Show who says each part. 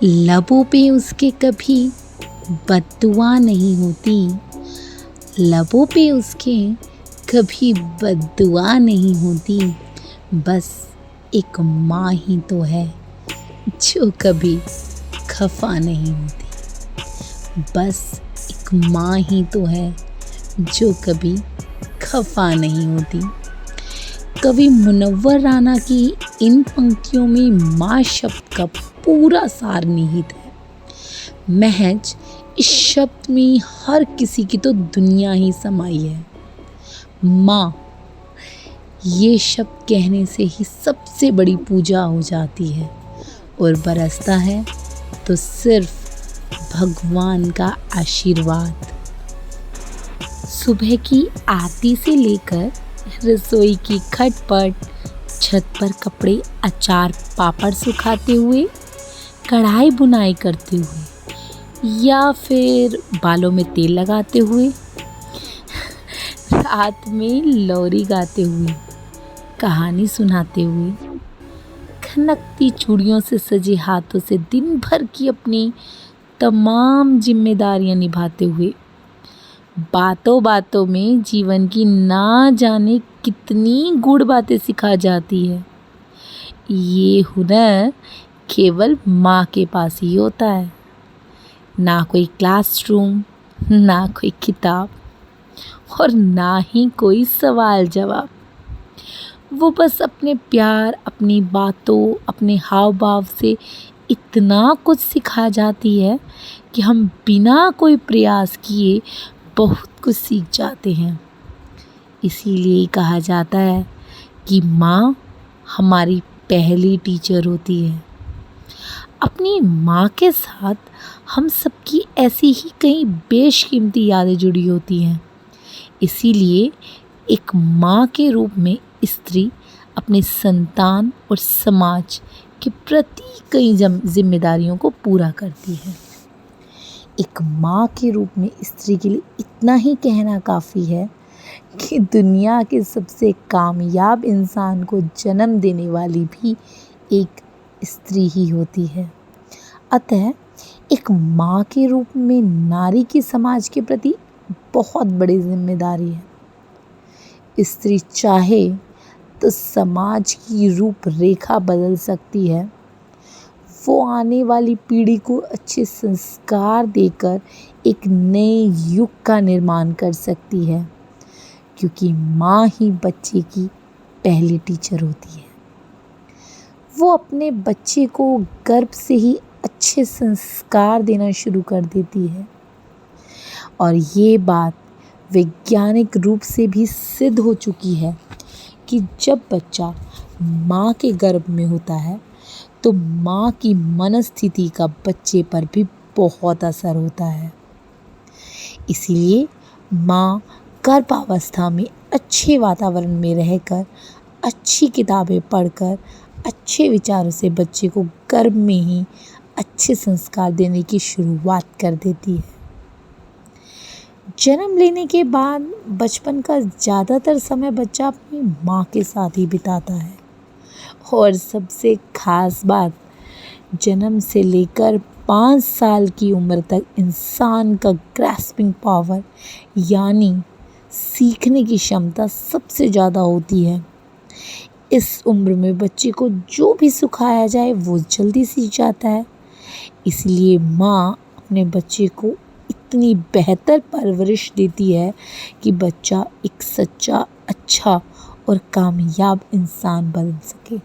Speaker 1: लबों पे उसके कभी बद्दुआ नहीं होती, लबों पे उसके कभी बद्दुआ नहीं होती। बस एक माँ ही तो है जो कभी खफा नहीं होती। बस एक माँ ही तो है जो कभी खफा नहीं होती। कवि मुनव्वर राना की इन पंक्तियों में माँ शब्द का पूरा सार निहित है। महज इस शब्द में हर किसी की तो दुनिया ही समाई है। माँ, ये शब्द कहने से ही सबसे बड़ी पूजा हो जाती है और बरसता है तो सिर्फ भगवान का आशीर्वाद। सुबह की आरती से लेकर रसोई की खटपट, छत पर कपड़े अचार पापड़ सुखाते हुए, कढ़ाई बुनाई करते हुए या फिर बालों में तेल लगाते हुए, रात में लोरी गाते हुए, कहानी सुनाते हुए, खनकती चूड़ियों से सजे हाथों से दिन भर की अपनी तमाम जिम्मेदारियां निभाते हुए, बातों बातों में जीवन की ना जाने कितनी गूढ़ बातें सिखा जाती है। ये हुनर केवल माँ के पास ही होता है। ना कोई क्लासरूम, ना कोई किताब और ना ही कोई सवाल जवाब। वो बस अपने प्यार, अपनी बातों, अपने हाव भाव से इतना कुछ सिखा जाती है कि हम बिना कोई प्रयास किए बहुत कुछ सीख जाते हैं। इसीलिए कहा जाता है कि माँ हमारी पहली टीचर होती है। अपनी माँ के साथ हम सबकी ऐसी ही कई बेशकीमती यादें जुड़ी होती हैं। इसीलिए एक माँ के रूप में स्त्री अपने संतान और समाज के प्रति कई जिम्मेदारियों को पूरा करती है। एक माँ के रूप में स्त्री के लिए इतना ही कहना काफ़ी है कि दुनिया के सबसे कामयाब इंसान को जन्म देने वाली भी एक स्त्री ही होती है। अतः एक माँ के रूप में नारी की समाज के प्रति बहुत बड़ी जिम्मेदारी है। स्त्री चाहे तो समाज की रूपरेखा बदल सकती है। वो आने वाली पीढ़ी को अच्छे संस्कार देकर एक नए युग का निर्माण कर सकती है, क्योंकि माँ ही बच्चे की पहली टीचर होती है। वो अपने बच्चे को गर्भ से ही अच्छे संस्कार देना शुरू कर देती है और ये बात वैज्ञानिक रूप से भी सिद्ध हो चुकी है कि जब बच्चा माँ के गर्भ में होता है तो माँ की मनस्थिति का बच्चे पर भी बहुत असर होता है। इसीलिए माँ गर्भावस्था में अच्छे वातावरण में रहकर, अच्छी किताबें पढ़कर, अच्छे विचारों से बच्चे को गर्भ में ही अच्छे संस्कार देने की शुरुआत कर देती है। जन्म लेने के बाद बचपन का ज़्यादातर समय बच्चा अपनी माँ के साथ ही बिताता है और सबसे खास बात, जन्म से लेकर 5 साल की उम्र तक इंसान का ग्रास्पिंग पावर यानी सीखने की क्षमता सबसे ज़्यादा होती है। इस उम्र में बच्चे को जो भी सिखाया जाए वो जल्दी सीख जाता है। इसलिए माँ अपने बच्चे को इतनी बेहतर परवरिश देती है कि बच्चा एक सच्चा, अच्छा और कामयाब इंसान बन सके।